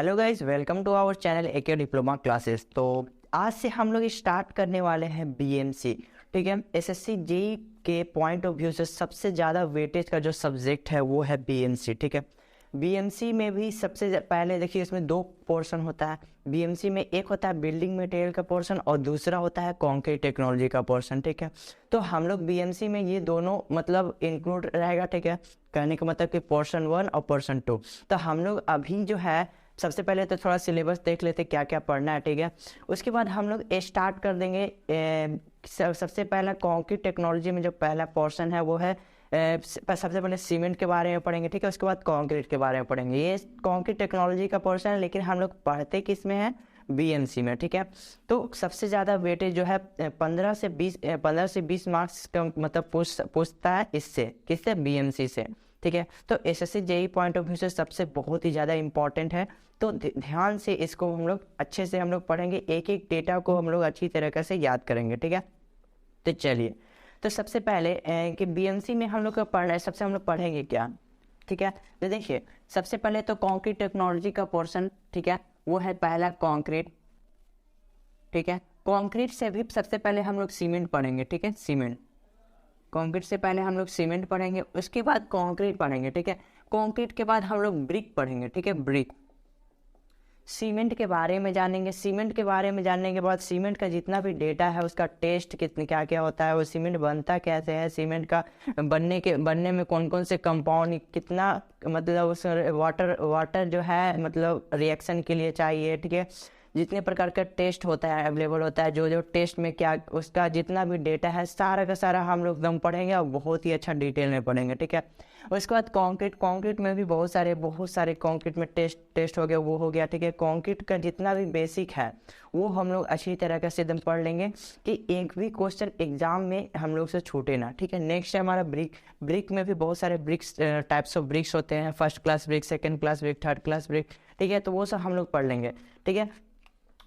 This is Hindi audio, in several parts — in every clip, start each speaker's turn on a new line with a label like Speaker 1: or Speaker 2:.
Speaker 1: Hello guys, welcome to our channel AK diploma classes. तो आज से हम लोग स्टार्ट करने वाले हैं बीएमसी। ठीक है, एसएससी जेई के पॉइंट ऑफ व्यू से सबसे ज़्यादा वेटेज का जो सब्जेक्ट है वो है बीएमसी। ठीक है, बीएमसी में भी सबसे पहले देखिए, इसमें दो पोर्शन होता है। बीएमसी में एक होता है बिल्डिंग मटेरियल का पोर्शन और दूसरा होता है कंक्रीट टेक्नोलॉजी का पोर्शन। ठीक है, तो हम लोग बीएमसी में ये दोनों मतलब इंक्लूड रहेगा। ठीक है, कहने का मतलब कि पोर्शन 1 और पोर्शन 2। तो हम लोग अभी जो है सबसे पहले तो थोड़ा सिलेबस देख लेते क्या क्या पढ़ना है। ठीक है, उसके बाद हम लोग स्टार्ट कर देंगे। सबसे पहला कंक्रीट टेक्नोलॉजी में जो पहला पोर्शन है वो है सबसे पहले सीमेंट के बारे में पढ़ेंगे। ठीक है, उसके बाद कंक्रीट के बारे में पढ़ेंगे। ये कंक्रीट टेक्नोलॉजी का पोर्शन है, लेकिन हम लोग पढ़ते किस में है? बीएमसी में। ठीक है, तो सबसे ज़्यादा वेटेज जो है 15 से 20 मार्क्स का मतलब पूछता है इससे, किससे? बीएमसी से। ठीक है, तो SSC JE point of view से सबसे बहुत ही ज़्यादा इंपॉर्टेंट है। तो ध्यान से इसको हम लोग अच्छे से हम लोग पढ़ेंगे, एक एक डेटा को हम लोग अच्छी तरीके से याद करेंगे। ठीक है, तो चलिए, तो सबसे पहले कि बीएमसी में हम लोग का पढ़ना है, सबसे हम लोग पढ़ेंगे क्या? ठीक है, तो देखिए सबसे पहले तो कंक्रीट टेक्नोलॉजी का पोर्शन, ठीक है, वो है पहला कंक्रीट। ठीक है, कंक्रीट से भी सबसे पहले हम लोग सीमेंट पढ़ेंगे। ठीक है, सीमेंट, कंक्रीट से पहले हम लोग सीमेंट पढ़ेंगे, उसके बाद कंक्रीट पढ़ेंगे। ठीक है, कंक्रीट के बाद हम लोग ब्रिक पढ़ेंगे। ठीक है, ब्रिक। सीमेंट के बारे में जानेंगे। सीमेंट के बारे में जानने के बाद सीमेंट का जितना भी डेटा है, उसका टेस्ट कितने क्या क्या होता है, वो सीमेंट बनता कैसे है, सीमेंट का बनने में कौन कौन से कंपाउंड, कितना मतलब उस वाटर जो है मतलब रिएक्शन के लिए चाहिए। ठीक है, जितने प्रकार का टेस्ट होता है अवेलेबल होता है, जो जो टेस्ट में क्या, उसका जितना भी डेटा है सारा का सारा हम लोग एकदम पढ़ेंगे और बहुत ही अच्छा डिटेल में पढ़ेंगे। ठीक है, उसके बाद कंक्रीट में भी बहुत सारे कंक्रीट में टेस्ट हो गया, वो हो गया। ठीक है, कंक्रीट का जितना भी बेसिक है वो हम लोग अच्छी तरह से एकदम पढ़ लेंगे कि एक भी क्वेश्चन एग्जाम में हम लोग से छूटे ना। ठीक है, नेक्स्ट है हमारा ब्रिक में भी बहुत सारे ब्रिक्स, टाइप्स ऑफ ब्रिक्स होते हैं। First class brick, second class brick, third class brick. ठीक है, तो वो सब हम लोग पढ़ लेंगे। ठीक है,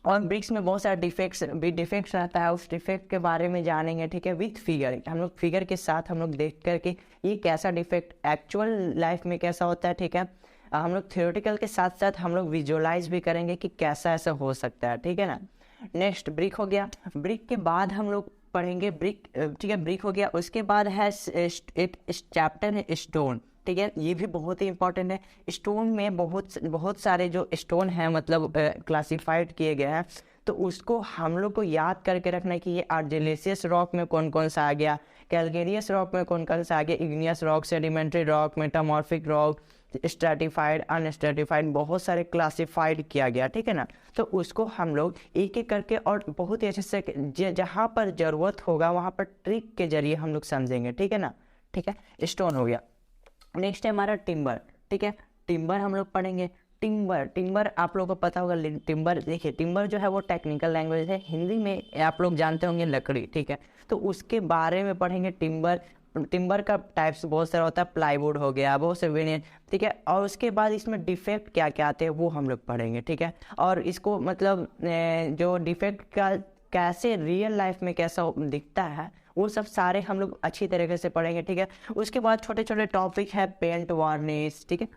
Speaker 1: और ब्रिक्स में बहुत सारा डिफेक्ट्स रहता है, उस डिफेक्ट के बारे में जानेंगे। ठीक है, विथ फिगर, हम लोग फिगर के साथ हम लोग देख करके ये कैसा डिफेक्ट एक्चुअल लाइफ में कैसा होता है। ठीक है, हम लोग थ्योरेटिकल के साथ साथ हम लोग विजुअलाइज भी करेंगे कि कैसा ऐसा हो सकता है। ठीक है ना। नेक्स्ट ब्रिक हो गया। ब्रिक के बाद हम लोग पढ़ेंगे ब्रिक। ठीक है, ब्रिक हो गया, उसके बाद है एक चैप्टर है स्टोन। ठीक है, ये भी बहुत ही इंपॉर्टेंट है। स्टोन में बहुत सारे जो स्टोन हैं मतलब क्लासिफाइड किए गए हैं, तो उसको हम लोग को याद करके रखना है कि ये आर्जिलेसियस रॉक में कौन कौन सा आ गया, कैलकेरियस रॉक में कौन कौन सा आ गया, igneous rock, sedimentary rock, metamorphic rock, stratified, unstratified, बहुत सारे क्लासिफाइड किया गया। ठीक है ना, तो उसको हम लोग एक एक करके और बहुत ही अच्छे से जहाँ पर ज़रूरत होगा वहाँ पर ट्रिक के जरिए हम लोग समझेंगे। ठीक है ना। ठीक है, स्टोन हो गया। नेक्स्ट है हमारा टिम्बर। ठीक है, टिम्बर हम लोग पढ़ेंगे। टिम्बर आप लोगों को पता होगा। टिम्बर देखिए, टिम्बर जो है वो टेक्निकल लैंग्वेज है, हिंदी में आप लोग जानते होंगे लकड़ी। ठीक है, तो उसके बारे में पढ़ेंगे। टिम्बर का टाइप्स बहुत सारा होता है, प्लाईवुड हो गया, बहुत से वेरिएंट। ठीक है, और उसके बाद इसमें डिफेक्ट क्या क्या आते हैं वो हम लोग पढ़ेंगे। ठीक है, और इसको मतलब जो डिफेक्ट का कैसे रियल लाइफ में कैसा दिखता है वो सब सारे हम लोग अच्छी तरीके से पढ़ेंगे। ठीक है, उसके बाद छोटे छोटे टॉपिक है, पेंट वार्निश। ठीक है,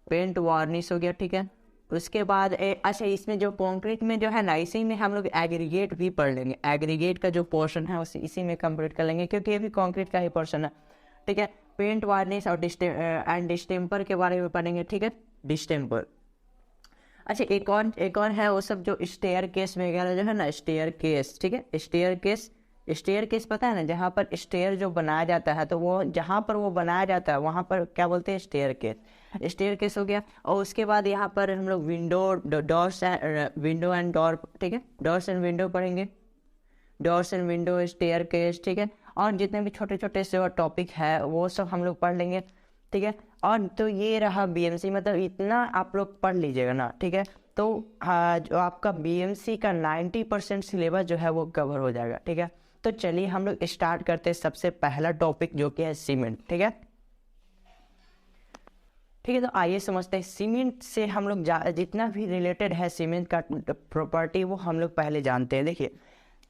Speaker 1: पेंट वार्निश हो गया। ठीक है, उसके बाद अच्छा, इसमें जो कंक्रीट में जो है ना, इसी में हम लोग एग्रीगेट भी पढ़ लेंगे। एग्रीगेट का जो पोर्शन है इसी में कंप्लीट कर लेंगे, क्योंकि ये भी कंक्रीट का ही पोर्शन है। ठीक है, पेंट वार्निश और डिस्टेम्पर के बारे में पढ़ेंगे। ठीक है, डिस्टेम्पर। अच्छा, एक और है वो सब जो स्टेयर केस वगैरह जो है ना, स्टेयर केस। ठीक है, स्टेयर केस पता है ना, जहाँ पर स्टेयर जो बनाया जाता है, तो वो जहाँ पर वो बनाया जाता है वहाँ पर क्या बोलते हैं? स्टेयर केस हो गया। और उसके बाद यहाँ पर हम लोग विंडो एंड डोर। ठीक है, डोर्स एंड विंडो पढ़ेंगे, doors and window, staircase. ठीक है, और जितने भी छोटे छोटे से टॉपिक है वो सब हम लोग पढ़ लेंगे। ठीक है, और तो ये रहा बीएमसी, मतलब इतना आप लोग पढ़ लीजिएगा ना। ठीक है, तो जो आपका बीएमसी का 90% सिलेबस जो है वो कवर हो जाएगा। ठीक है, तो चलिए हम लोग स्टार्ट करते हैं सबसे पहला टॉपिक जो कि है सीमेंट। ठीक है, ठीक है, तो आइए समझते हैं सीमेंट से हम लोग जितना भी रिलेटेड है सीमेंट का प्रॉपर्टी वो हम लोग पहले जानते हैं। देखिए,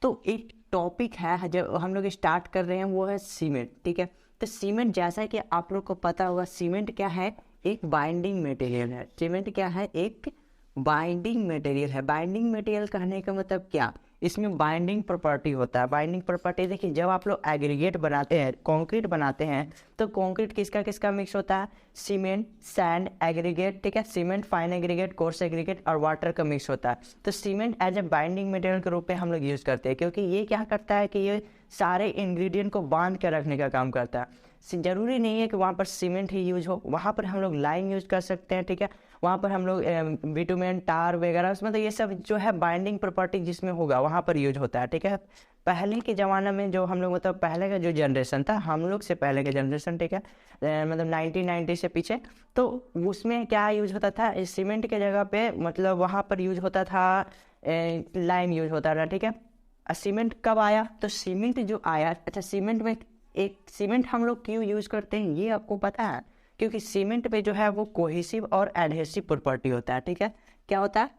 Speaker 1: तो एक टॉपिक है जो हम लोग स्टार्ट कर रहे हैं वो है सीमेंट। ठीक है, तो सीमेंट जैसा कि आप लोग को पता होगा, सीमेंट क्या है एक बाइंडिंग मटेरियल है। सीमेंट क्या है? एक बाइंडिंग मटेरियल है। बाइंडिंग मटेरियल कहने का मतलब क्या? इसमें बाइंडिंग प्रॉपर्टी होता है। बाइंडिंग प्रॉपर्टी देखिए, जब आप लोग एग्रीगेट बनाते हैं, कंक्रीट बनाते हैं, तो कंक्रीट किसका किसका मिक्स होता है? सीमेंट, सैंड, एग्रीगेट, ठीक है, cement, fine aggregate, coarse aggregate और वाटर का मिक्स होता है। तो cement as a binding material के रूप में हम लोग यूज़ करते हैं, क्योंकि ये क्या करता है कि ये सारे इंग्रेडिएंट को बांध कर रखने का काम करता है। ज़रूरी नहीं है कि वहाँ पर सीमेंट ही यूज हो, वहाँ पर हम लोग लाइम यूज़ कर सकते हैं, ठीक है, वहाँ पर हम लोग बिटुमेन, टार वगैरह, उसमें तो ये सब जो है बाइंडिंग प्रॉपर्टी जिसमें होगा वहाँ पर यूज होता है, ठीक है। पहले के ज़माने में जो हम लोग, मतलब पहले का जो जनरेशन था, हम लोग से पहले का जनरेशन, ठीक है, मतलब 1990 से पीछे, तो उसमें क्या यूज होता था? सीमेंट के जगह पे मतलब वहाँ पर यूज होता था, लाइम यूज होता था, ठीक है। सीमेंट कब आया? तो सीमेंट जो आया, अच्छा सीमेंट में एक सीमेंट हम लोग क्यों यूज़ करते हैं ये आपको पता है? क्योंकि सीमेंट पे जो है वो कोहेसिव और एडहेसिव प्रॉपर्टी होता है, ठीक है। क्या होता है?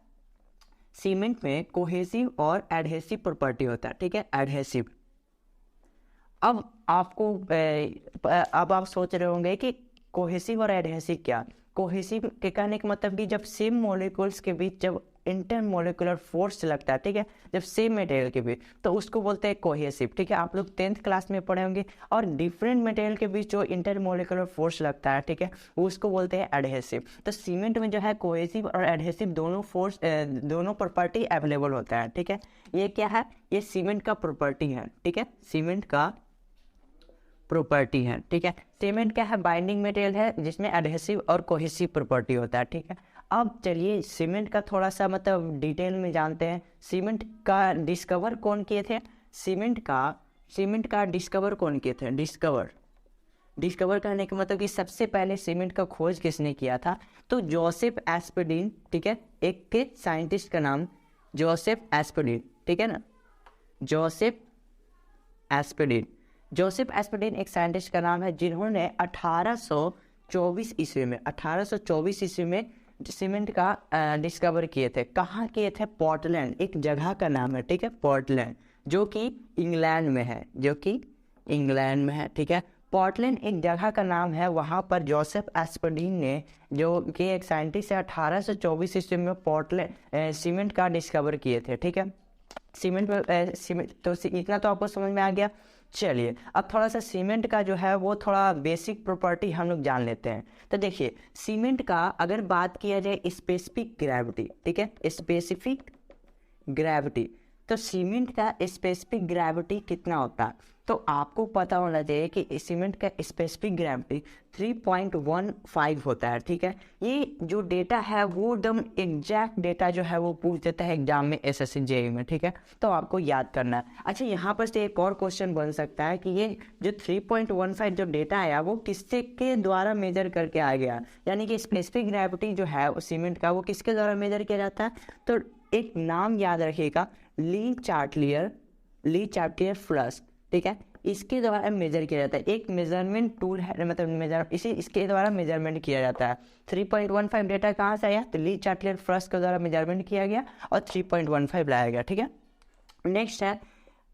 Speaker 1: सीमेंट में कोहेसिव और एडहेसिव प्रॉपर्टी होता है, ठीक है, एडहेसिव। अब आपको अब आप सोच रहे होंगे कि कोहेसिव और एडहेसिव क्या? कोहेसिव के कहने का मतलब कि जब सेम मॉलिक्यूल्स के बीच जब इंटरमोलिकुलर फोर्स लगता है, ठीक है, जब सेम मटेरियल के बीच, तो उसको बोलते हैं कोहेसिव, ठीक है। आप लोग 10th क्लास में पढ़े होंगे। और डिफरेंट मटेरियल के बीच जो इंटरमोलिकुलर फोर्स लगता है, ठीक है, उसको बोलते हैं एडहेसिव। तो सीमेंट में जो है कोहेसिव और एडहेसिव दोनों फोर्स, दोनों प्रॉपर्टी अवेलेबल होता है, ठीक है। ये क्या है? ये सीमेंट का प्रॉपर्टी है, ठीक है, सीमेंट का प्रॉपर्टी है, ठीक है। सीमेंट क्या है? बाइंडिंग मटेरियल है जिसमें एडहेसिव और कोहेसिव प्रॉपर्टी होता है, ठीक है। अब चलिए सीमेंट का थोड़ा सा मतलब डिटेल में जानते हैं। सीमेंट का डिस्कवर कौन किए थे? सीमेंट का डिस्कवर कौन किए थे? डिस्कवर करने का मतलब कि सबसे पहले सीमेंट का खोज किसने किया था? तो जोसेफ एस्पेडिन, ठीक है, एक के साइंटिस्ट का नाम जोसेफ एस्पेडिन, ठीक है ना, जोसेफ एस्पेडिन एक साइंटिस्ट का नाम है, जिन्होंने 1824 ईस्वी में सीमेंट का डिस्कवर किए थे। कहाँ किए थे? पोर्टलैंड, एक जगह का नाम है, ठीक है, पोर्टलैंड, जो कि इंग्लैंड में है, ठीक है। पोर्टलैंड एक जगह का नाम है, वहाँ पर जोसेफ एस्पेडिन ने, जो कि एक साइंटिस्ट है, 1824 ईस्वी में पोर्टलैंड सीमेंट का डिस्कवर किए थे, ठीक है। सीमेंट तो इतना तो आपको समझ में आ गया। चलिए अब थोड़ा सा सीमेंट का जो है वो थोड़ा बेसिक प्रॉपर्टी हम लोग जान लेते हैं। तो देखिए सीमेंट का अगर बात किया जाए स्पेसिफिक ग्रेविटी, ठीक है, स्पेसिफिक ग्रेविटी, तो सीमेंट का स्पेसिफिक ग्रेविटी कितना होता है? तो आपको पता होना चाहिए कि सीमेंट का स्पेसिफिक ग्रेविटी 3.15 होता है, ठीक है। ये जो डेटा है वो एकदम एग्जैक्ट डेटा जो है वो पूछ देता है एग्जाम में, एसएससी जेईई में, ठीक है, तो आपको याद करना है। अच्छा यहाँ पर से एक और क्वेश्चन बन सकता है कि ये जो 3.15 जो डेटा आया वो किससे के द्वारा मेजर करके आ गया, यानी कि स्पेसिफिक ग्रेविटी जो है सीमेंट का वो किसके द्वारा मेजर किया जाता है? तो एक नाम याद रखिएगा, ली चार्टियर फ्लास्क, ठीक है, इसके द्वारा मेजर किया जाता है। एक मेजरमेंट टूल है, मतलब इसके द्वारा मेजरमेंट किया जाता है। 3.15 डेटा कहाँ से आया? तो ली चार्टियर फ्लास्क के द्वारा मेजरमेंट किया गया और 3.15 लाया गया, ठीक है। नेक्स्ट है,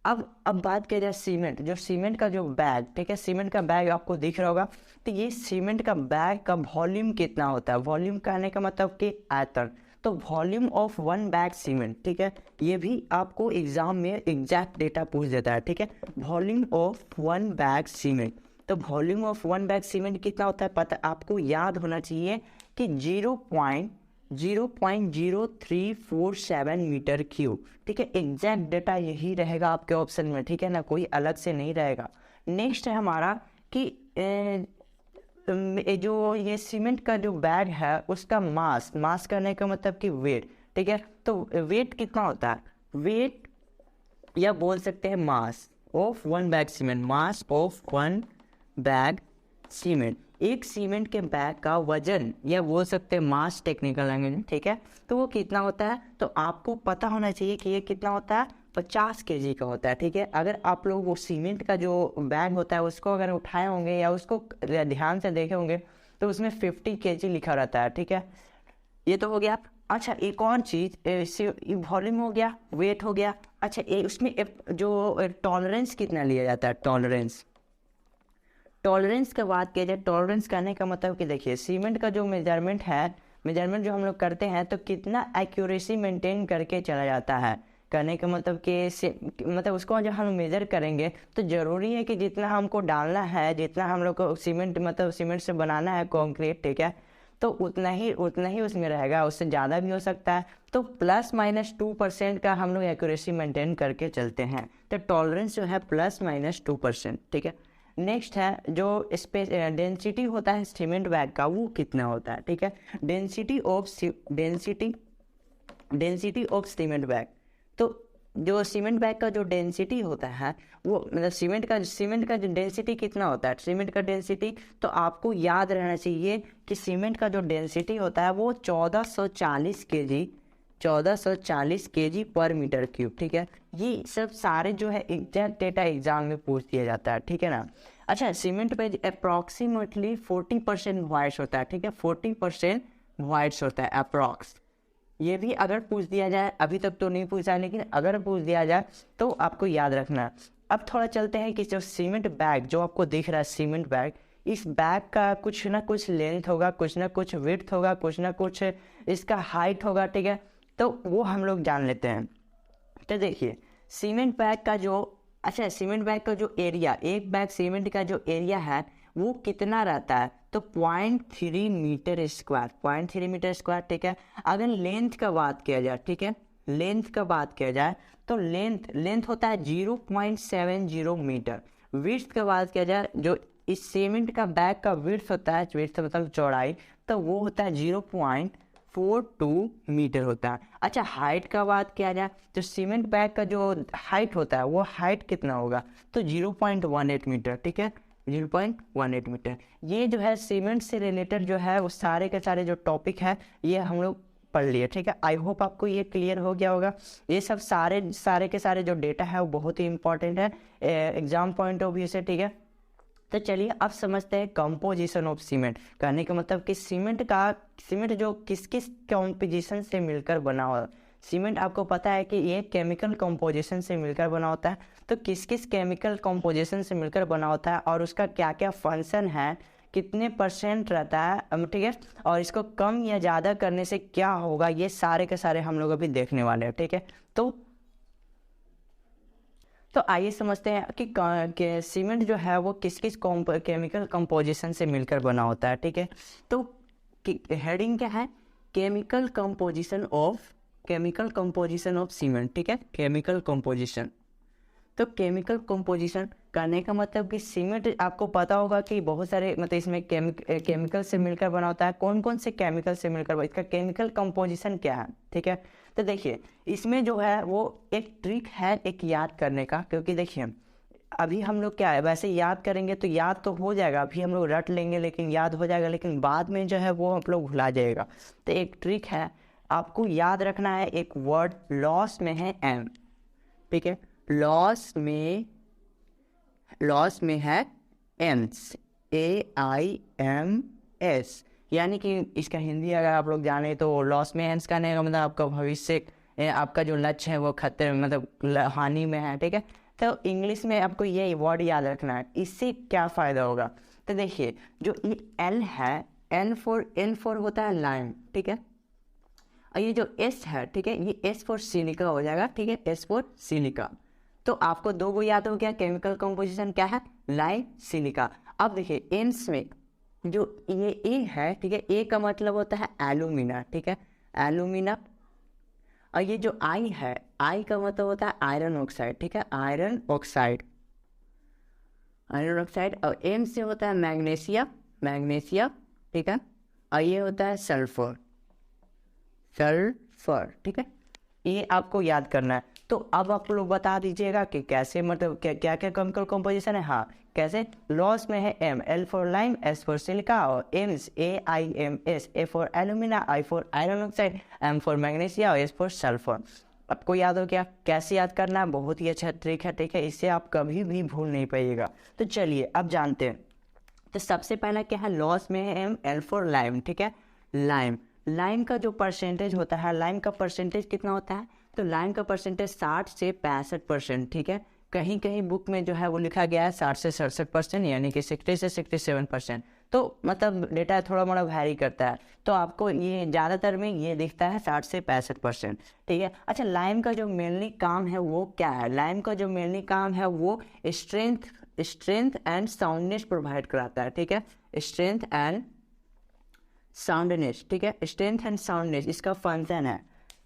Speaker 1: अब बात किया जाए सीमेंट का जो बैग, ठीक है, सीमेंट का बैग आपको दिख रहा होगा। तो ये सीमेंट का बैग का वॉल्यूम कितना होता है? वॉल्यूम कहने का मतलब कि आयतन। तो volume of one bag cement, ठीक है, ये भी आपको एग्जाम में एग्जैक्ट डेटा पूछ देता है, ठीक है, volume of one bag cement. तो volume of one bag cement कितना होता है पता आपको याद होना चाहिए कि 0.0347 मीटर क्यूब, ठीक है, एग्जैक्ट डेटा यही रहेगा आपके ऑप्शन में, ठीक है ना, कोई अलग से नहीं रहेगा। नेक्स्ट है हमारा कि जो ये सीमेंट का जो बैग है उसका मास करने का मतलब कि वेट, ठीक है, तो वेट कितना होता है? वेट या बोल सकते हैं mass of one bag cement, mass of one bag cement, एक सीमेंट के बैग का वजन या बोल सकते हैं मास टेक्निकल लैंग्वेज, ठीक है, तो वो कितना होता है? तो आपको पता होना चाहिए कि ये कितना होता है, 50 kg का होता है, ठीक है। अगर आप लोग वो सीमेंट का जो बैग होता है उसको अगर उठाए होंगे या उसको ध्यान से देखे होंगे तो उसमें 50 kg लिखा रहता है, ठीक है, ये तो हो गया। अच्छा एक और चीज़, वॉल्यूम हो गया, वेट हो गया। अच्छा उसमें जो टॉलरेंस कितना लिया जाता है? टॉलरेंस का बात किया जाए, टॉलरेंस करने का मतलब कि देखिए सीमेंट का जो मेजरमेंट है, मेजरमेंट जो हम लोग करते हैं तो कितना एक्यूरेसी मेंटेन करके चला जाता है। करने का मतलब कि मतलब उसको जब हम मेज़र करेंगे तो ज़रूरी है कि जितना हमको डालना है, जितना हम लोग को सीमेंट मतलब सीमेंट से बनाना है कंक्रीट, ठीक है, तो उतना ही उसमें रहेगा, उससे ज़्यादा भी हो सकता है। तो ±2% का हम लोग एक्यूरेसी मेंटेन करके चलते हैं। तो टॉलरेंस जो है ±2%, ठीक है। नेक्स्ट है जो डेंसिटी होता है सीमेंट बैग का, वो कितना होता है, ठीक है। डेंसिटी ऑफ सीमेंट बैग, तो जो सीमेंट बैग का जो डेंसिटी होता है वो मतलब सीमेंट का जो डेंसिटी कितना होता है, सीमेंट का डेंसिटी, तो आपको याद रहना चाहिए कि सीमेंट का जो डेंसिटी होता है वो 1440 kg पर मीटर क्यूब, ठीक है। ये सब सारे जो है एग्जैक्ट डेटा एग्जाम में पूछ दिया जाता है, ठीक है ना। अच्छा, सीमेंट पे अप्रॉक्सीमेटली 40% वाइट्स होता है, ठीक है, 40% वाइट्स होता है अप्रॉक्स। ये भी अगर पूछ दिया जाए, अभी तक तो नहीं पूछा है, लेकिन अगर पूछ दिया जाए तो आपको याद रखना है। अब थोड़ा चलते हैं कि जो सीमेंट बैग जो आपको दिख रहा है सीमेंट बैग, इस बैग का कुछ ना कुछ लेंथ होगा, कुछ ना कुछ विड्थ होगा, कुछ ना कुछ इसका हाइट होगा, ठीक है। तो वो हम लोग जान लेते हैं। तो देखिए सीमेंट बैग का सीमेंट बैग का जो एरिया, एक बैग सीमेंट का जो एरिया है वो कितना रहता है, तो 0.3 मीटर स्क्वायर, 0.3 मीटर स्क्वायर, ठीक है। अगर लेंथ का बात किया जाए, ठीक है, लेंथ का बात किया जाए तो लेंथ होता है 0.70 मीटर। विड्थ का बात किया जाए, जो इस सीमेंट का बैग का विड्थ होता है, विड्थ मतलब चौड़ाई, तो वो होता है 0.42 मीटर होता है। अच्छा, हाइट का बात किया जाए तो सीमेंट बैग का जो हाइट होता है वो हाइट कितना होगा, तो 0.18 मीटर, ठीक है, 0.18 मीटर। ये जो है सीमेंट से रिलेटेड जो है वो सारे के सारे जो टॉपिक है ये हम लोग पढ़ लिए, ठीक है। आई होप आपको ये क्लियर हो गया होगा। ये सब सारे के सारे जो डेटा है वो बहुत ही इंपॉर्टेंट है एग्जाम पॉइंट ऑफ व्यू से, ठीक है। तो चलिए अब समझते हैं कंपोजिशन ऑफ सीमेंट। कहने का मतलब कि सीमेंट जो किस किस कंपोजिशन से मिलकर बना हुआ। सीमेंट आपको पता है कि ये केमिकल कंपोजिशन से मिलकर बना होता है, तो किस किस केमिकल कंपोजिशन से मिलकर बना होता है और उसका क्या क्या फंक्शन है, कितने परसेंट रहता है, ठीक है, और इसको कम या ज़्यादा करने से क्या होगा, ये सारे के सारे हम लोग अभी देखने वाले हैं, ठीक है। तो आइए समझते हैं कि सीमेंट जो है वो किस किस केमिकल कंपोजिशन से मिलकर बना होता है, ठीक है। तो हेडिंग क्या है, केमिकल कंपोजिशन ऑफ सीमेंट, ठीक है, केमिकल कंपोजिशन। तो केमिकल कंपोजिशन करने का मतलब कि सीमेंट आपको पता होगा कि बहुत सारे मतलब इसमें केमिकल से मिलकर बना होता है। कौन कौन से केमिकल से मिलकर, इसका केमिकल कंपोजिशन क्या है, ठीक है। तो देखिए इसमें जो है वो एक ट्रिक है एक याद करने का, क्योंकि देखिए अभी हम लोग क्या है वैसे याद करेंगे तो याद तो हो जाएगा, अभी हम लोग रट लेंगे लेकिन याद हो जाएगा, लेकिन बाद में जो है वो हम लोग भुला जाएगा। तो एक ट्रिक है, आपको याद रखना है, एक वर्ड लॉस में है एम, ठीक है, लॉस में है एम्स, AIMS, यानी कि इसका हिंदी अगर आप लोग जाने तो लॉस में एम्स करने का मतलब आपका भविष्य, आपका जो लक्ष्य है वो खतरे मतलब हानि में है, ठीक है। तो इंग्लिश में आपको ये वर्ड याद रखना है। इससे क्या फ़ायदा होगा, तो देखिए जो L है, N फॉर होता है लाइम, ठीक है, और ये जो S है, ठीक है, ये S फॉर सिलिका हो जाएगा, ठीक है, S फॉर सिलिका। तो आपको दो गो याद हो गया, केमिकल कंपोजिशन क्या है, लाइम, सिलिका। अब देखिए एम्स में जो ये ए है, ठीक है, ए का मतलब होता है एल्यूमिना, ठीक है, एल्यूमिना। और ये जो आई है, आई का मतलब होता है आयरन ऑक्साइड, ठीक है, आयरन ऑक्साइड। और एम से होता है मैग्नीशियम, ठीक है, और ये होता है सल्फर, ठीक है। ये आपको याद करना है। तो अब आप लोग बता दीजिएगा कि कैसे, मतलब क्या क्या केमिकल कंपोजिशन है। हाँ कैसे, लॉस में है एम, L for lime, S for silica, और AIMS AIMS, A for alumina, I for iron oxide, M for magnesium और S फॉर सल्फर। आपको याद हो गया, कैसे याद करना है, बहुत ही अच्छा ट्रिक है, ठीक है, इससे आप कभी भी भूल नहीं पाइएगा। तो चलिए अब जानते हैं। तो सबसे पहला क्या है, लॉस में है एम, L फॉर लाइम, ठीक है, लाइम का जो परसेंटेज होता है, लाइम का परसेंटेज कितना होता है, तो लाइम का परसेंटेज 60 से 65%, ठीक है, कहीं कहीं बुक में जो है वो लिखा गया है 60 से 67%, यानी कि 60 से 67%। तो मतलब डेटा थोड़ा मोड़ा वैरी करता है, तो आपको ये ज़्यादातर में ये दिखता है 60 से 65%। ठीक है। अच्छा, लाइम का जो मेनली काम है वो क्या है? लाइम का जो मेनली काम है वो स्ट्रेंथ एंड साउंडनेस प्रोवाइड कराता है। ठीक है, स्ट्रेंथ एंड साउंडनेस। ठीक है, स्ट्रेंथ एंड साउंडनेस इसका फंक्शन है।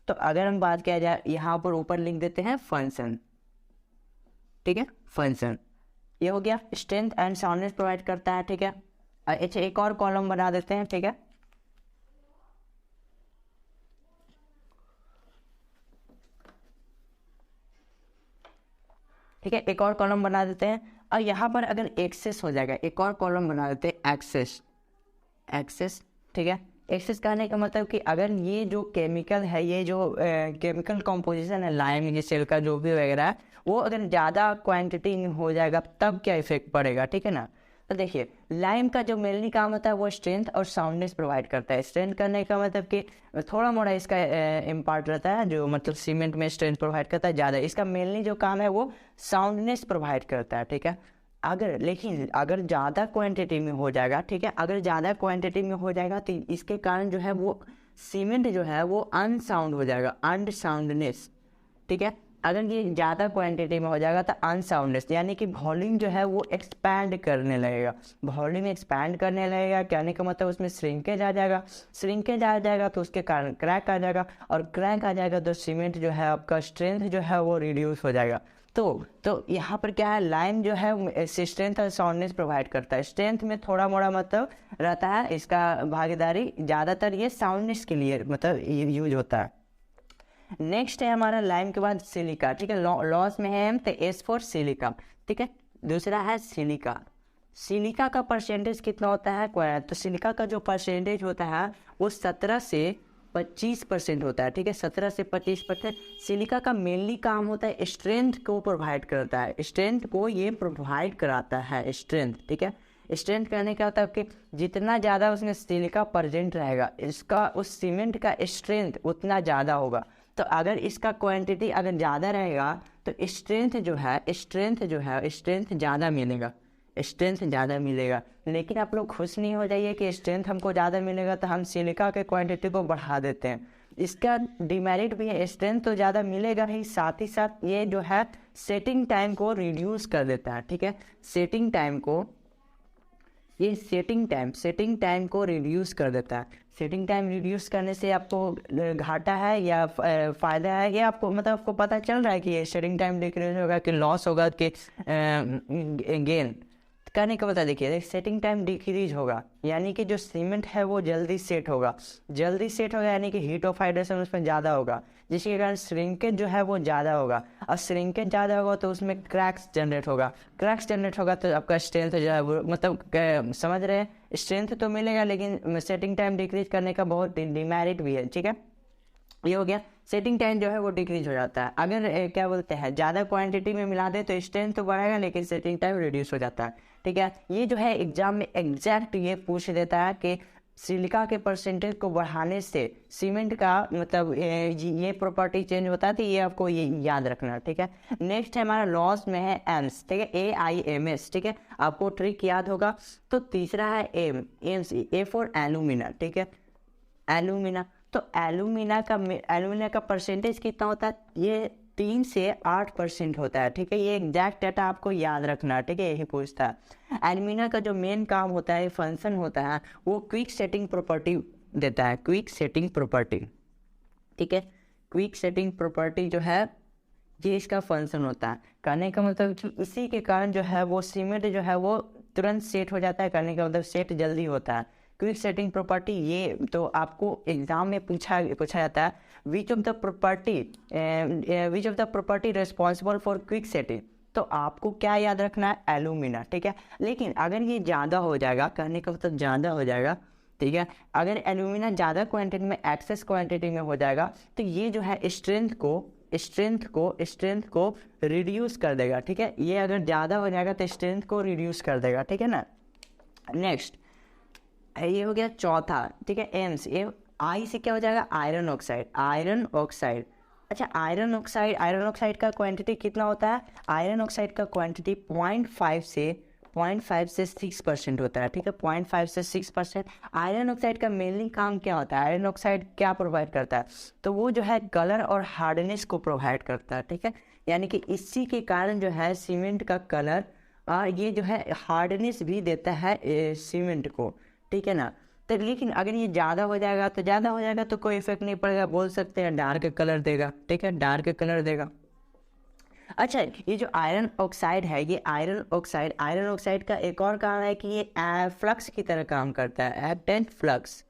Speaker 1: तो अगर हम बात किया जाए, यहाँ पर ऊपर लिख देते हैं फंक्शन। ठीक है, फंक्शन ये हो गया, स्ट्रेंथ एंड साउंडनेस प्रोवाइड करता है। ठीक है, अच्छा एक और कॉलम बना देते हैं। ठीक है, ठीक है, एक और कॉलम बना देते हैं। और यहाँ पर अगर एक्सेस हो जाएगा, एक और कॉलम बना देते हैं एक्सेस। ठीक है, एक्सेस कहने का मतलब कि अगर ये जो केमिकल है, ये जो केमिकल कॉम्पोजिशन है लाइम ये सेल का जो भी वगैरह है, वो अगर ज़्यादा क्वांटिटी में हो जाएगा तब क्या इफेक्ट पड़ेगा। ठीक है ना। तो देखिए, लाइम का जो मेनली काम होता है वो स्ट्रेंथ और साउंडनेस प्रोवाइड करता है। स्ट्रेंथ करने का मतलब कि थोड़ा मोड़ा इसका इम्पार्ट रहता है, जो मतलब सीमेंट में स्ट्रेंथ प्रोवाइड करता है ज़्यादा। इसका मेनली जो काम है वो साउंडनेस प्रोवाइड करता है। ठीक है, लेकिन अगर ज़्यादा क्वांटिटी में हो जाएगा, ठीक है, अगर ज़्यादा क्वांटिटी में हो जाएगा तो इसके कारण जो है वो सीमेंट जो है वो अनसाउंड हो जाएगा, अनसाउंडनेस। ठीक है, अगर ये ज़्यादा क्वांटिटी में हो जाएगा तो अनसाउंडनेस, यानी कि वॉल्यूम जो है वो एक्सपैंड करने लगेगा। वॉल्यूम एक्सपैंड करने लगेगा, कहने का मतलब उसमें श्रिंकेज आ जाएगा तो उसके कारण क्रैक आ जाएगा, और क्रैक आ जाएगा तो सीमेंट जो है आपका स्ट्रेंथ जो है वो रिड्यूस हो जाएगा। तो यहाँ पर क्या है, लाइम जो है स्ट्रेंथ और साउंडनेस प्रोवाइड करता है। स्ट्रेंथ में थोड़ा मोड़ा मतलब रहता है, इसका भागीदारी ज़्यादातर ये साउंडनेस के लिए मतलब यूज होता है। नेक्स्ट है हमारा लाइम के बाद सिलिका। ठीक है, लॉस में है तो एस फॉर सिलिका। ठीक है, दूसरा है सिलिका का परसेंटेज कितना होता है? तो सिलिका का जो परसेंटेज होता है वो 17 से 25% होता है। ठीक है, 17 से 25%। सिलिका का मेनली काम होता है स्ट्रेंथ को प्रोवाइड करता है, स्ट्रेंथ को ये प्रोवाइड कराता है, स्ट्रेंथ। ठीक है, स्ट्रेंथ कहने का होता है कि जितना ज़्यादा उसमें सिलिका प्रेजेंट रहेगा, इसका उस सीमेंट का स्ट्रेंथ उतना ज़्यादा होगा। तो अगर इसका क्वांटिटी अगर ज़्यादा रहेगा तो स्ट्रेंथ ज़्यादा मिलेगा। लेकिन आप लोग खुश नहीं हो जाइए कि स्ट्रेंथ हमको ज़्यादा मिलेगा तो हम सिलिका के क्वांटिटी को बढ़ा देते हैं। इसका डिमेरिट भी है, स्ट्रेंथ तो ज़्यादा मिलेगा ही, साथ ही साथ ये जो है सेटिंग टाइम को रिड्यूस कर देता है। ठीक है, सेटिंग टाइम को रिड्यूस कर देता है। सेटिंग टाइम रिड्यूस करने से आपको घाटा है या फ़ायदा है, ये आपको मतलब आपको पता चल रहा है कि ये सेटिंग टाइम डिक्रीज होगा कि लॉस होगा कि गेन करने का बता। देखिए, सेटिंग टाइम डिक्रीज होगा यानी कि जो सीमेंट है वो जल्दी सेट होगा यानी कि हीट ऑफ हाइड्रेशन उसमें ज़्यादा होगा, जिसके कारण श्रिंकेज जो है वो ज़्यादा होगा, और श्रिंकेज ज़्यादा होगा तो उसमें क्रैक्स जनरेट होगा तो आपका स्ट्रेंथ जो है वो मतलब समझ रहे हैं, स्ट्रेंथ तो मिलेगा लेकिन सेटिंग टाइम डिक्रीज करने का बहुत डिमेरिट भी है। ठीक है, ये हो गया, सेटिंग टाइम जो है वो डिक्रीज हो जाता है। अगर क्या बोलते हैं ज़्यादा क्वांटिटी में मिला दे तो स्ट्रेंथ तो बढ़ेगा लेकिन सेटिंग टाइम रिड्यूस हो जाता है। ठीक है, ये जो है एग्जाम में एग्जैक्ट ये पूछ देता है कि सिलिका के परसेंटेज को बढ़ाने से सीमेंट का मतलब ये प्रॉपर्टी चेंज होता है, तो ये आपको ये याद रखना। ठीक है, नेक्स्ट है हमारा लॉस में है एम्स। ठीक है, AIMS। ठीक है, आपको ट्रिक याद होगा। तो तीसरा है एम्स, ए फॉर एलुमिना। ठीक है, एलुमिना। तो एलुमिना का परसेंटेज कितना होता है? ये 3 से 8% होता है। ठीक है, ये एग्जैक्ट डाटा आपको याद रखना। ठीक है, यही पूछता है। एलुमिना का जो मेन काम होता है, फंक्शन होता है, वो क्विक सेटिंग प्रॉपर्टी देता है, क्विक सेटिंग प्रॉपर्टी। ठीक है, क्विक सेटिंग प्रॉपर्टी जो है ये इसका फंक्शन होता है। कहने का मतलब कि इसी के कारण जो है वो सीमेंट जो है वो तुरंत सेट हो जाता है, कहने का मतलब सेट जल्दी होता है। क्विक सेटिंग प्रॉपर्टी ये तो आपको एग्जाम में पूछा जाता है, which of the property responsible for quick setting. तो आपको क्या याद रखना है? एलुमिना। ठीक है, लेकिन अगर ये ज़्यादा हो जाएगा, कहने का मतलब ज़्यादा हो जाएगा। ठीक है, अगर एलुमिना ज़्यादा क्वांटिटी में, एक्सेस क्वांटिटी में हो जाएगा तो ये जो है स्ट्रेंथ को रिड्यूस कर देगा। ठीक है, ये अगर ज़्यादा हो जाएगा तो स्ट्रेंथ को रिड्यूस कर देगा। ठीक है ना। नेक्स्ट ये हो गया चौथा। ठीक है, एम्स। ये आई से क्या हो जाएगा? Iron oxide. अच्छा, आयरन ऑक्साइड का क्वांटिटी कितना होता है? आयरन ऑक्साइड का क्वांटिटी 0.5 से 6% होता है, ठीक है, 0.5 से 6%। आयरन ऑक्साइड का मेनली काम क्या होता है? आयरन ऑक्साइड क्या प्रोवाइड करता है? तो वो जो है कलर और हार्डनेस को प्रोवाइड करता है, ठीक है, यानी कि इसी के कारण जो है सीमेंट का कलर और ये जो है हार्डनेस भी देता है सीमेंट को, ठीक है ना। तो लेकिन अगर ये ज़्यादा हो जाएगा तो कोई इफेक्ट नहीं पड़ेगा, बोल सकते हैं डार्क कलर देगा, ठीक है, डार्क कलर देगा। अच्छा, ये जो आयरन ऑक्साइड है, ये आयरन ऑक्साइड का एक और काम है कि ये फ्लक्स की तरह काम करता है, एक्ट एज फ्लक्स,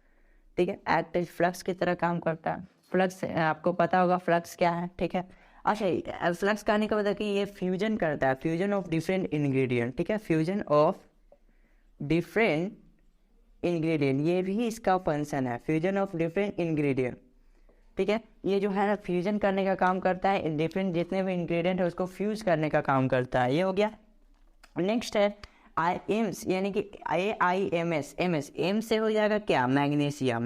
Speaker 1: ठीक है, एक्ट एज फ्लक्स की तरह काम करता है। फ्लक्स आपको पता होगा फ्लक्स क्या है, ठीक है। अच्छा, फ्लक्स कहने का मतलब कि ये फ्यूजन करता है, फ्यूजन ऑफ डिफरेंट इंग्रेडिएंट, ठीक है, फ्यूजन ऑफ डिफरेंट इंग्रेडिएंट, ये भी इसका फंक्शन है, फ्यूजन ऑफ डिफरेंट इंग्रेडिएंट, ठीक है। ये जो है ना फ्यूजन करने का काम करता है, डिफरेंट जितने भी इंग्रेडिएंट है उसको फ्यूज करने का काम करता है, ये हो गया। नेक्स्ट है एम्स, यानी कि AIMS, एम से हो जाएगा क्या? मैग्नीशिया।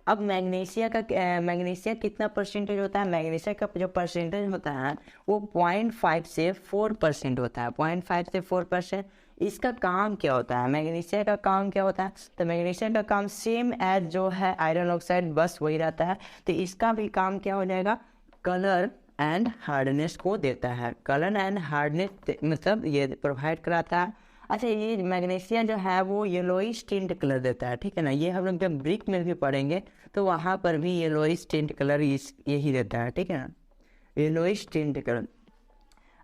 Speaker 1: अब मैग्नीशिया कितना परसेंटेज होता है? मैग्नीशिया का जो परसेंटेज होता है वो 0.5 से 4% होता है, 0.5 से 4%। इसका काम क्या होता है? मैग्नीशिया का काम क्या होता है? तो मैग्नीशिया का काम सेम एज जो है आयरन ऑक्साइड, बस वही रहता है। तो इसका भी काम क्या हो जाएगा? कलर एंड हार्डनेस को देता है, कलर एंड हार्डनेस मतलब ये प्रोवाइड कराता है। अच्छा, ये मैग्नीशिया जो है वो येलोइश टिंट कलर देता है, ठीक है ना। ये हम लोग जब ब्रिक में भी पढ़ेंगे तो वहाँ पर भी येलोइश टिंट कलर यही देता है, ठीक है ना, येलोइश टिंट कलर।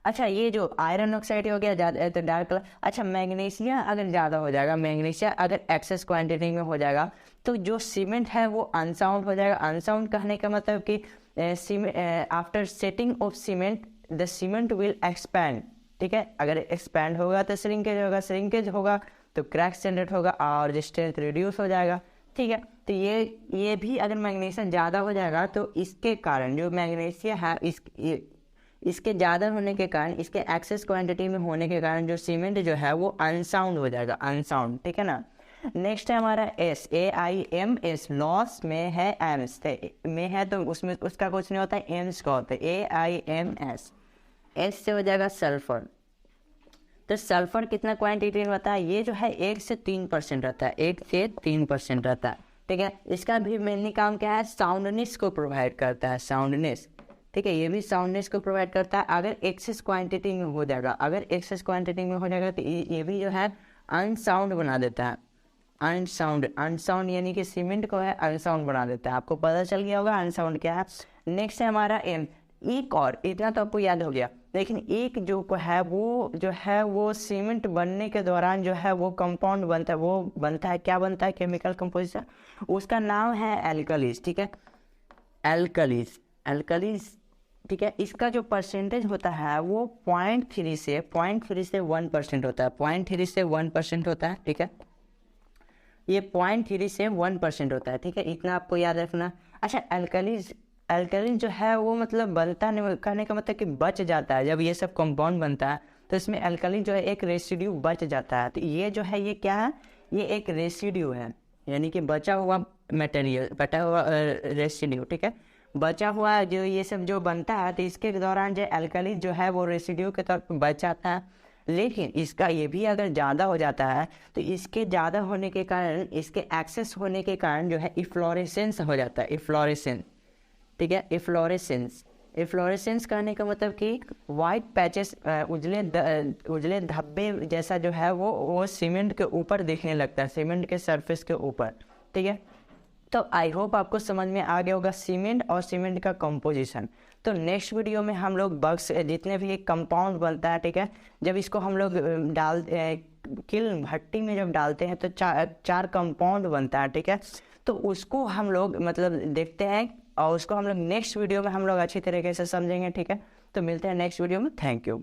Speaker 1: अच्छा, ये जो आयरन ऑक्साइड हो गया ज़्यादा तो डार्क कलर। अच्छा, मैग्नीशिया अगर ज़्यादा हो जाएगा, मैग्नीशिया अगर एक्सेस क्वांटिटी में हो जाएगा तो जो सीमेंट है वो अनसाउंड हो जाएगा। अनसाउंड कहने का मतलब कि after setting of cement the cement will expand, ठीक है, अगर एक्सपैंड होगा तो श्रिंकेज होगा तो क्रैक जनरेट होगा और स्ट्रेंथ रिड्यूस हो जाएगा, ठीक है। तो ये भी अगर मैग्नीशिया ज़्यादा हो जाएगा तो इसके कारण जो मैग्नीशिया है इसके ज़्यादा होने के कारण, इसके एक्सेस क्वांटिटी में होने के कारण जो सीमेंट जो है वो अनसाउंड हो जाएगा, अनसाउंड, ठीक है ना। नेक्स्ट है हमारा AIMS, लॉस में है एम्स में है तो उसमें उसका कुछ नहीं होता है, एम्स का होता है AIMS। एस से हो जाएगा सल्फर। तो सल्फर कितना क्वांटिटी में होता है? ये जो है 1 से 3% रहता है, 1 से 3% रहता है, ठीक है। इसका भी मेनली काम क्या है? साउंडनेस को प्रोवाइड करता है, साउंडनेस, ठीक है, ये भी साउंडनेस को प्रोवाइड करता है। अगर एक्सेस क्वांटिटी में हो जाएगा तो ये भी जो है अनसाउंड बना देता है, अनसाउंड यानी कि सीमेंट को है अनसाउंड बना देता है। आपको पता चल गया होगा अनसाउंड क्या है। नेक्स्ट है हमारा एम। एक और इतना तो आपको याद हो गया, लेकिन एक जो है वो सीमेंट बनने के दौरान जो है वो कंपाउंड बनता है, वो बनता है, क्या बनता है? केमिकल कंपोजिशन, उसका नाम है एल्कलीज, ठीक है, एल्कलीज, ठीक है। इसका जो परसेंटेज होता है वो 0.3 से 1% होता है, 0.3 से 1% होता है, ठीक है, ये 0.3 से 1% होता है, ठीक है, इतना आपको याद रखना। अच्छा, एल्कलीन जो है वो मतलब बनता नहीं, कहने का मतलब कि बच जाता है, जब ये सब कंपाउंड बनता है तो इसमें एल्कलीन जो है एक रेसिड्यू बच जाता है। तो ये जो है ये क्या है? ये एक रेसिड्यू है, यानी कि बचा हुआ मटेरियल, बचा हुआ रेसिड्यू, ठीक है, बचा हुआ जो ये सब जो बनता है तो इसके दौरान जो एल्कलीन जो है वो रेसिड्यू के तौर पर बच जाता है। लेकिन इसका ये भी अगर ज़्यादा हो जाता है तो इसके ज़्यादा होने के कारण, इसके एक्सेस होने के कारण जो है इफ्लोरेसेंस हो जाता है, इफ्लोरेसेंस, ठीक है, इफ्लोरेसेंस कहने का मतलब कि वाइट पैचेस, उजले धब्बे जैसा जो है वो सीमेंट के ऊपर दिखने लगता है, सीमेंट के सरफेस के ऊपर, ठीक है। तो आई होप आपको समझ में आ गया होगा सीमेंट और सीमेंट का कंपोजिशन। तो नेक्स्ट वीडियो में हम लोग बग्स जितने भी एक कंपाउंड बनता है, ठीक है, जब इसको हम लोग किल्न भट्टी में जब डालते हैं तो चार कंपाउंड बनता है, ठीक है, तो उसको हम लोग मतलब देखते हैं और उसको हम लोग नेक्स्ट वीडियो में हम लोग अच्छी तरीके से समझेंगे, ठीक है। तो मिलते हैं नेक्स्ट वीडियो में, थैंक यू।